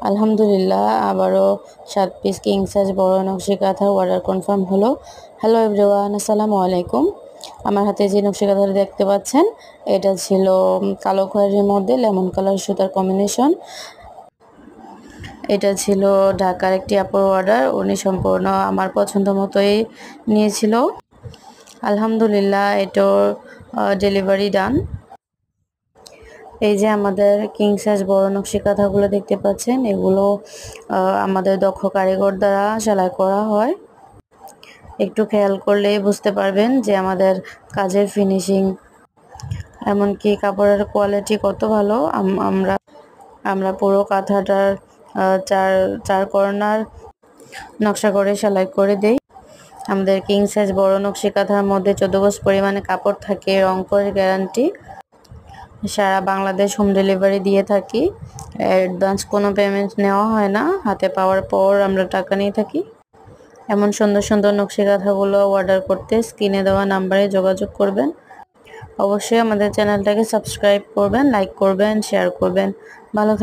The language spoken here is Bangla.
আলহামদুলিল্লাহ, আবারও 7 পিস কিং সাইজ বড় নকশি কাঁথার অর্ডার কনফার্ম হলো। হ্যালো এভরিওয়ান, আসসালামু আলাইকুম। আমার হাতে যে নকশি কাঁথাটা দেখতে পাচ্ছেন, এটা ছিল কালো খয়েরির মধ্যে লেমন কালার সুতার কম্বিনেশন। এটা ছিল ঢাকার একটি আপুর অর্ডার, উনি সম্পূর্ণ আমার পছন্দ মতোই নিয়েছিল। আলহামদুলিল্লাহ, এটার ডেলিভারি ডান। এই যে আমাদের কিং সাইজ বড় নকশি কাঁথাগুলো দেখতে পাচ্ছেন, এগুলো আমাদের দক্ষ কারিগর দ্বারা সেলাই করা হয়। একটু খেয়াল করলেই বুঝতে পারবেন যে আমাদের কাজের ফিনিশিং, এমনকি কাপড়ের কোয়ালিটি কত ভালো। আমরা পুরো কাঁথাটার চার চার কর্নার নকশা করে সেলাই করে দেই। আমাদের কিং সাইজ বড় নকশি কাঁথার মধ্যে 14 গজ পরিমাণে কাপড় থাকে, রং করে গ্যারান্টি। সারা বাংলাদেশ হোম ডেলিভারি দিয়ে থাকি। অ্যাডভান্স কোনো পেমেন্ট নেওয়া হয় না, হাতে পাওয়ার পর আমরা টাকা নিয়ে থাকি। এমন সুন্দর সুন্দর নকশি কাঁথাগুলো অর্ডার করতে স্ক্রিনে দেওয়া নাম্বারে যোগাযোগ করবেন। অবশ্যই আমাদের চ্যানেলটাকে সাবস্ক্রাইব করবেন, লাইক করবেন, শেয়ার করবেন। ভালো